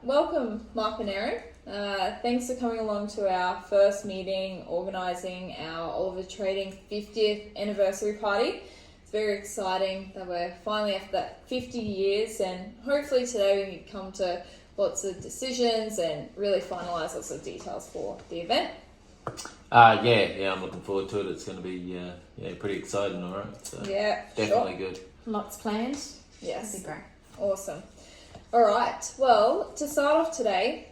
welcome Mark and Erin. Thanks for coming along to our first meeting organising our Oliver Trading 50th anniversary party. It's very exciting that we're finally after that 50 years, and hopefully today we can come to lots of decisions and really finalise lots of details for the event. I'm looking forward to it. It's going to be pretty exciting, all right? So Yeah, definitely sure. good. Lots planned. Yes. That'd be great. Awesome. All right. Well, to start off today,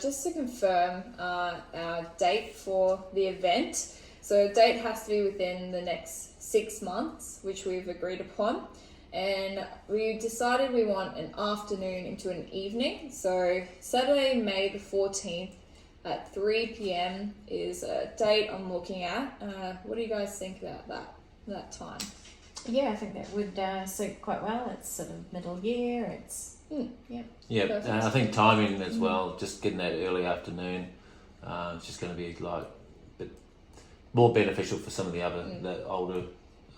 just to confirm our date for the event. So, date has to be within the next 6 months, which we've agreed upon. And we decided we want an afternoon into an evening. So, Saturday, May the 14th at 3 p.m. is a date I'm looking at. What do you guys think about that time? Yeah, I think that would suit quite well. It's sort of middle year. It's Yeah, Perfect. I think timing as well, just getting that early afternoon, it's just going to be like a bit more beneficial for some of the other the older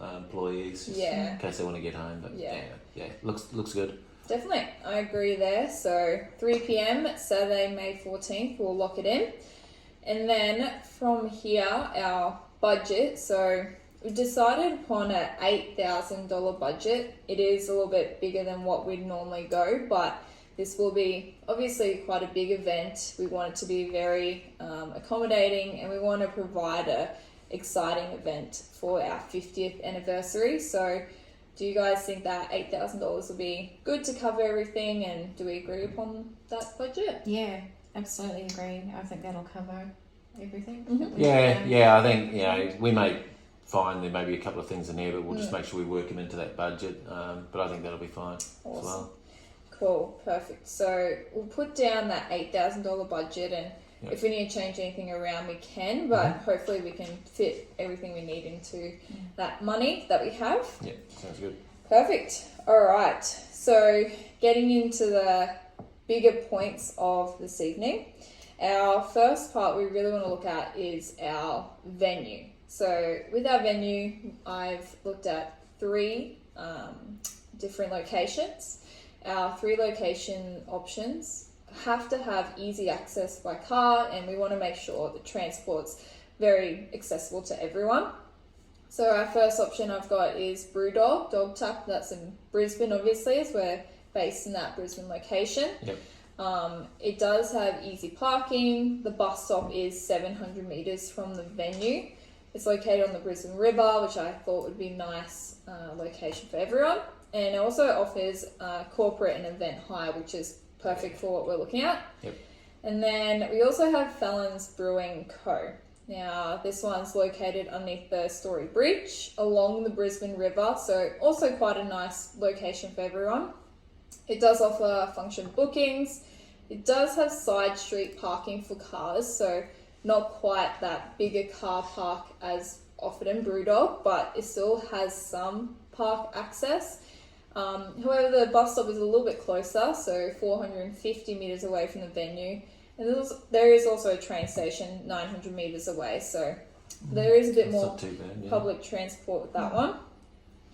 employees, just Yeah. in case they want to get home. But Yeah. looks good. Definitely, I agree there. So 3 p.m. Saturday, May 14th, we'll lock it in. And then from here, our budget. So we decided upon an $8,000 budget. It is a little bit bigger than what we'd normally go, but this will be obviously quite a big event. We want it to be very accommodating, and we want to provide a exciting event for our 50th anniversary. So do you guys think that $8,000 will be good to cover everything, and do we agree upon that budget? yeah, absolutely agree. I think that'll cover everything. I think we may find there may be a couple of things in there, but we'll just make sure we work them into that budget. But I think that'll be fine as well. Cool, perfect. So we'll put down that $8,000 budget, and if we need to change anything around, we can, but hopefully we can fit everything we need into that money that we have. Yeah, sounds good. Perfect. All right. So getting into the bigger points of this evening, our first part we really want to look at is our venue. So with our venue, I've looked at 3 different locations. Our 3 location options have to have easy access by car, and we want to make sure the transport's very accessible to everyone. So our first option I've got is Brewdog Dog Tap. That's in Brisbane, obviously, as we're based in that Brisbane location. Yep. It does have easy parking. The bus stop is 700 metres from the venue. It's located on the Brisbane River, which I thought would be a nice location for everyone. And it also offers corporate and event hire, which is perfect for what we're looking at. Yep. And then we also have Fallon's Brewing Co. Now, this one's located underneath the Story Bridge along the Brisbane River, so also quite a nice location for everyone. It does offer function bookings. It does have side street parking for cars, so not quite that bigger car park as offered in Brewdog, but it still has some park access. However, the bus stop is a little bit closer, so 450 metres away from the venue. And there is also a train station 900 metres away, so there is a bit more not too bad, public transport with that one.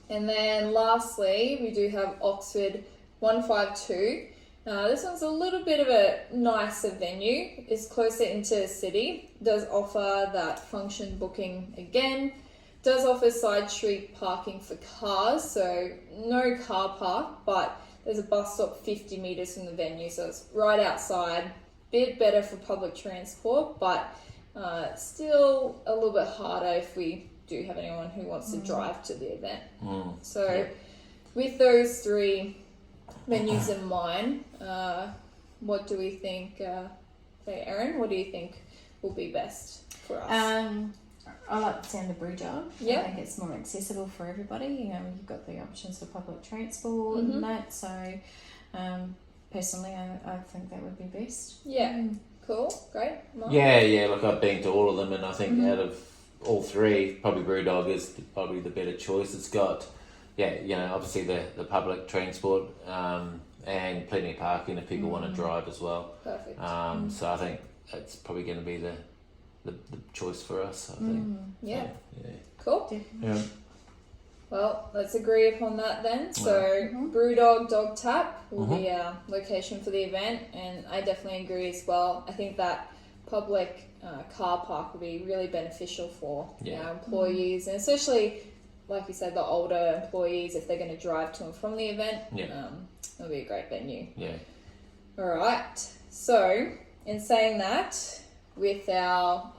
And then lastly, we do have Oxford 152. This one's a little bit of a nicer venue. It's closer into the city. It does offer that function booking again. Does offer side street parking for cars, so no car park, but there's a bus stop 50 metres from the venue, so it's right outside. Bit better for public transport, but still a little bit harder if we do have anyone who wants to drive to the event. So with those 3 venues in mind, what do we think, Erin, what do you think will be best for us? I like the sound of Brewdog. Yeah. I think it's more accessible for everybody. You've got the options for public transport and that, so personally I think that would be best. Yeah, cool, great. Mark? Yeah. Look, I've been to all of them, and I think out of all 3, probably Brewdog is probably the better choice. It's got, obviously the public transport and plenty of parking if people want to drive as well. Perfect. So I think it's probably going to be the choice for us, I think. Yeah. Yeah. Cool. Definitely. Yeah. Well, let's agree upon that then. So, Brewdog Dog Tap will be our location for the event, and I definitely agree as well. I think that public car park will be really beneficial for our employees, and especially, like you said, the older employees, if they're going to drive to and from the event, it'll be a great venue. Yeah. All right. So, in saying that, with our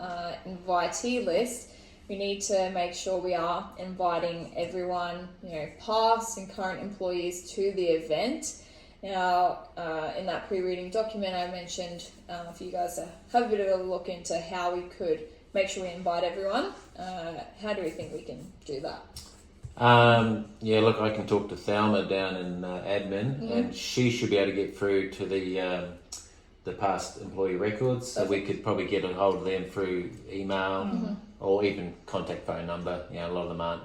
invitee list, we need to make sure we are inviting everyone, past and current employees to the event. Now, in that pre-reading document, I mentioned for you guys to have a bit of a look into how we could make sure we invite everyone. How do we think we can do that? Look, I can talk to Thelma down in admin, and she should be able to get through to the past employee records, so we could probably get a hold of them through email or even contact phone number. A lot of them aren't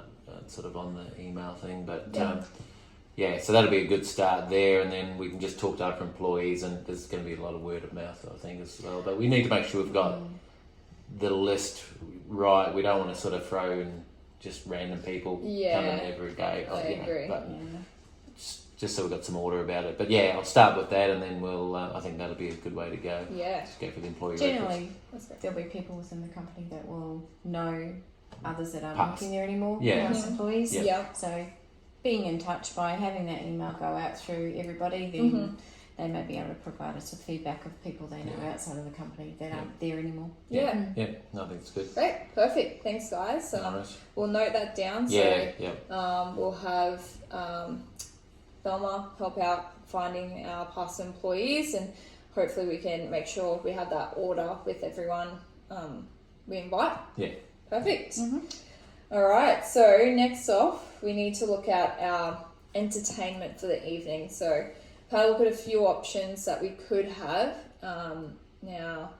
sort of on the email thing, but so that'll be a good start there, and then we can just talk to other employees, and there's going to be a lot of word of mouth, I think, as well. But we need to make sure we've got the list right. We don't want to sort of throw in just random people coming every day. I agree. Just so we've got some order about it. But I'll start with that, and then we'll. I think that'll be a good way to go. Yeah. Just go for the employee Generally, records. there'll be people within the company that will know others that aren't Past. working there anymore. Yeah. Past employees. Yeah. So, being in touch by having that email go out through everybody, then they may be able to provide us with feedback of people they know outside of the company that aren't there anymore. Yeah. No, I think it's good. Great. Perfect. Thanks, guys. We'll note that down. So, we'll have Thelma help out finding our past employees, and hopefully we can make sure we have that order with everyone we invite. Yeah. Perfect. All right. So next off, we need to look at our entertainment for the evening. So I've had a look at a few options that we could have. Now,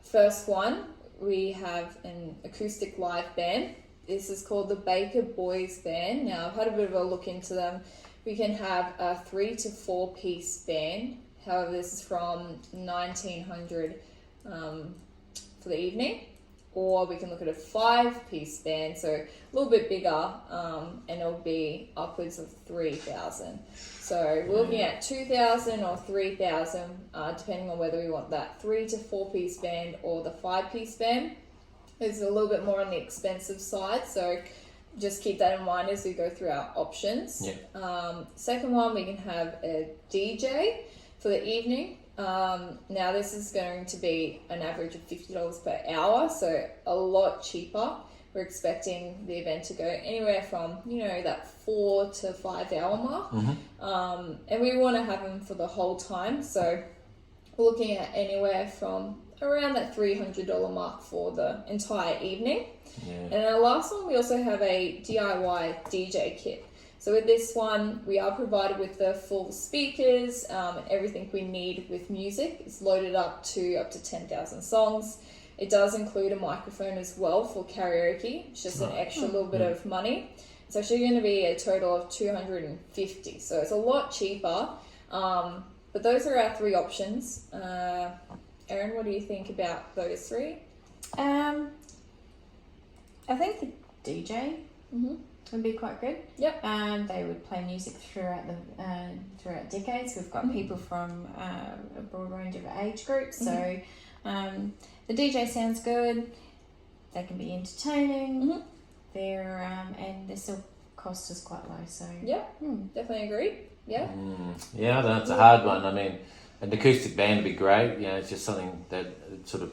first one, we have an acoustic live band. This is called the Baker Boys Band. Now, I've had a bit of a look into them. We can have a 3 to 4 piece band. However, this is from 1900 for the evening. Or we can look at a 5-piece band, so a little bit bigger, and it'll be upwards of 3,000. So we're looking at 2,000 or 3,000, depending on whether we want that 3 to 4 piece band or the 5-piece band. It's a little bit more on the expensive side, so just keep that in mind as we go through our options. Second one, we can have a DJ for the evening. Now this is going to be an average of $50 per hour, so a lot cheaper. We're expecting the event to go anywhere from, that 4 to 5 hour mark. And we want to have them for the whole time, so we're looking at anywhere from around that $300 mark for the entire evening. And our last one, we also have a DIY DJ kit. So with this one, we are provided with the full speakers and everything we need with music. It's loaded up to 10,000 songs. It does include a microphone as well for karaoke. It's just an extra little bit of money. It's actually going to be a total of $250. So it's a lot cheaper. But those are our 3 options. Erin, what do you think about those 3? I think the DJ would be quite good. Yep. They would play music throughout decades. We've got people from a broad range of age groups, so the DJ sounds good. They can be entertaining. They're and their still cost is quite low. So definitely agree. Yeah. Yeah, I don't know, it's a hard one. I mean, an acoustic band would be great. It's just something that sort of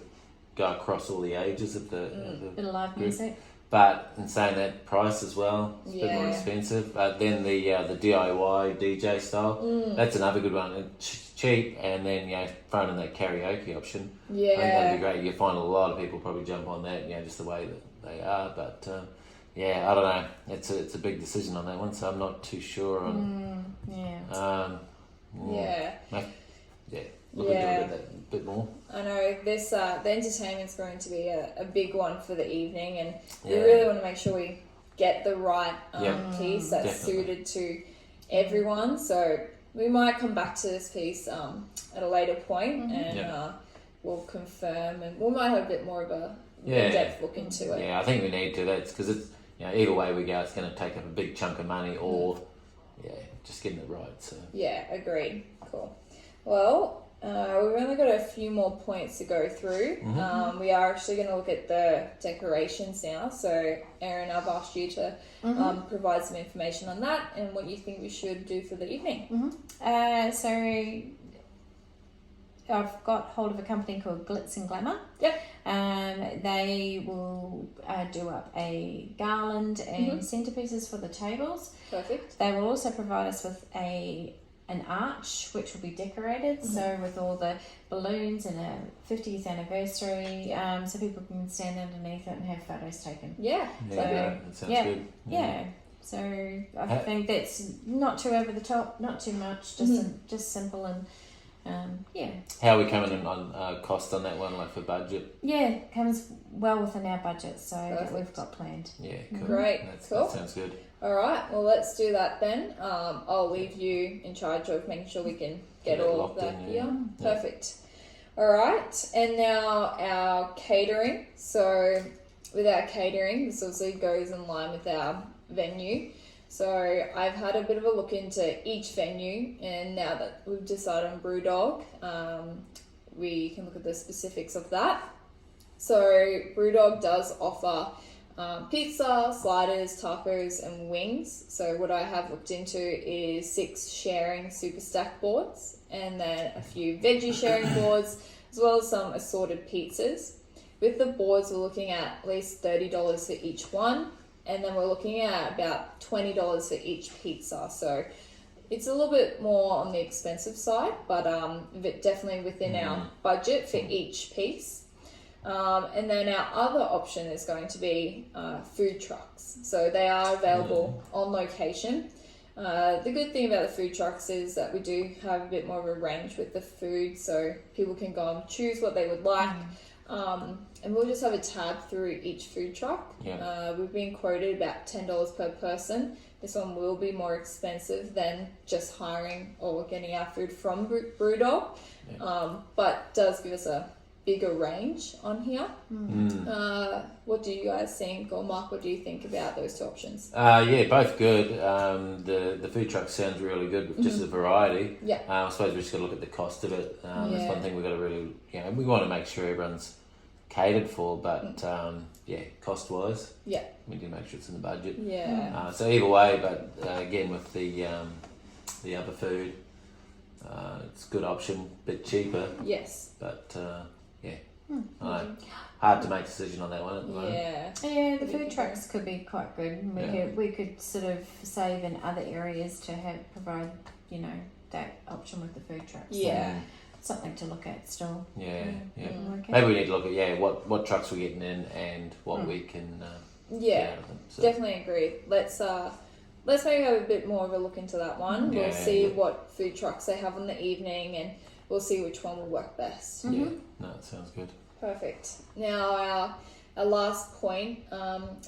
go across all the ages of the bit of live music. But in saying that, price as well, it's a bit more expensive. But then the DIY DJ style, that's another good one. It's cheap, and then throwing in that karaoke option. I think that'd be great. You find a lot of people probably jump on that, just the way that they are. But I don't know. It's a big decision on that one, so I'm not too sure on. Look into it a bit more. I know this. The entertainment's going to be a big one for the evening, and we really want to make sure we get the right piece that's suited to everyone. So we might come back to this piece at a later point, and we'll confirm, and we might have a bit more of a in-depth look into it. Yeah, I think we need to. That's because either way we go, it's going to take up a big chunk of money, or just getting it right. So yeah, agreed. Cool. Well, we've only got a few more points to go through. We are actually going to look at the decorations now. So, Erin, I've asked you to provide some information on that and what you think we should do for the evening. So, I've got hold of a company called Glitz and Glamour. Yep. They will do up a garland and centerpieces for the tables. Perfect. They will also provide us with an arch which will be decorated, so with all the balloons and a 50th anniversary, so people can stand underneath it and have photos taken. Yeah. that sounds good. Yeah. So I think that's not too over the top, not too much, just simple and How are we coming in on cost on that one, like for budget? Yeah, comes well within our budget, so that Perfect. we've got planned. Yeah, cool. Great. Cool. That sounds good. All right. Well, let's do that then. I'll leave you in charge of making sure we can get all of that here. Perfect. All right. And now our catering. So with our catering, this obviously goes in line with our venue. So I've had a bit of a look into each venue, and now that we've decided on Brewdog, we can look at the specifics of that. So Brewdog does offer pizza, sliders, tacos, and wings. So what I have looked into is 6 sharing super stack boards, and then a few veggie sharing boards, as well as some assorted pizzas. With the boards, we're looking at least $30 for each one. And then we're looking at about $20 for each pizza. So it's a little bit more on the expensive side, but definitely within our budget for each piece. And then our other option is going to be food trucks. So they are available on location. The good thing about the food trucks is that we do have a bit more of a range with the food, so people can go and choose what they would like. And we'll just have a tab through each food truck. We've been quoted about $10 per person. This one will be more expensive than just hiring or getting our food from Brewdog, but does give us a bigger range on here. What do you guys think, or Mark, what do you think about those two options? Both good. The food truck sounds really good with just the variety. I suppose we just got to look at the cost of it. That's one thing we've got to really, we want to make sure everyone's catered for, but cost wise, we need to make sure it's in the budget. So either way, but again with the other food, it's a good option, bit cheaper. Yes. But hard to make a decision on that one at the moment. Yeah, the food trucks could be quite good. We could sort of save in other areas to provide that option with the food trucks. So something to look at still. Maybe we need to look at what trucks we're getting in and what we can get out of them. So. Definitely agree. Let's maybe have a bit more of a look into that one. We'll see what food trucks they have in the evening, and we'll see which one will work best. That sounds good. Perfect. Now our last point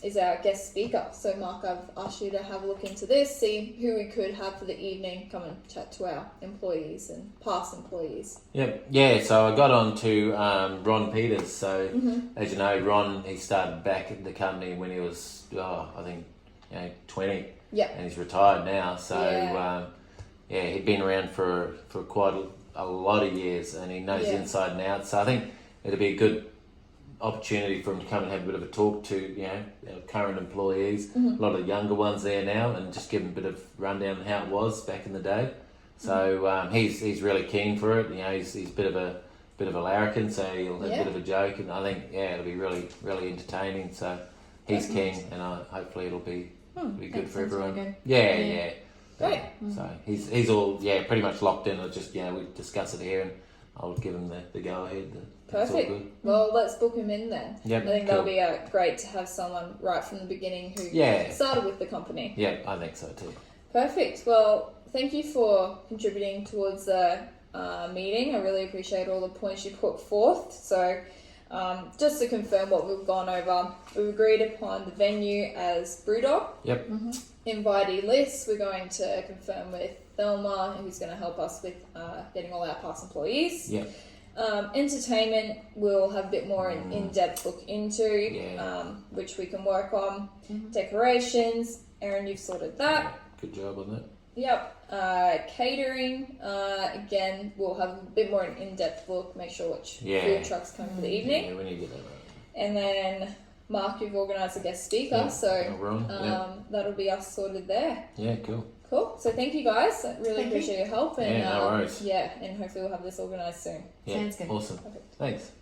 is our guest speaker. So Mark, I've asked you to have a look into this, see who we could have for the evening, come and chat to our employees and past employees. So I got on to Ron Peters. So as you know, Ron, he started back at the company when he was, 20. And he's retired now. So he'd been around for quite a lot of years, and he knows the inside and out. So I think it'd be a good opportunity for him to come and have a bit of a talk to our current employees, a lot of the younger ones there now, and just give them a bit of rundown on how it was back in the day. So he's really keen for it. He's a bit of a larrikin, so he'll have a bit of a joke, and I think it'll be really really entertaining. So he's keen, and hopefully it'll be good for everyone. Really good. Great. So he's all pretty much locked in. I'll just we discuss it here, and I'll give him the go ahead. Perfect. Well, let's book him in then. Yep, I think that'll be great to have someone right from the beginning who started with the company. Yeah, I think so too. Perfect. Well, thank you for contributing towards the meeting. I really appreciate all the points you put forth. So just to confirm what we've gone over, we've agreed upon the venue as Brewdog. Yep. Invitee list, we're going to confirm with Thelma, who's going to help us with getting all our past employees. Yep. Entertainment we'll have a bit more in-depth look into, Yeah. which we can work on. Mhm. Decorations, Erin, you've sorted that. Yeah, good job on that. Yep. Catering, again, we'll have a bit more in-depth look, make sure which Yeah. food trucks come for the evening. Yeah, we need to get that right. And then, Mark, you've organised a guest speaker, Yeah. so Ron, yeah. that'll be us sorted there. Yeah, cool. Cool. So thank you guys. I really Thank you. appreciate your help. And, Yeah, no worries. Yeah, and hopefully we'll have this organised soon. Yeah, Sounds good. awesome. Perfect. Thanks.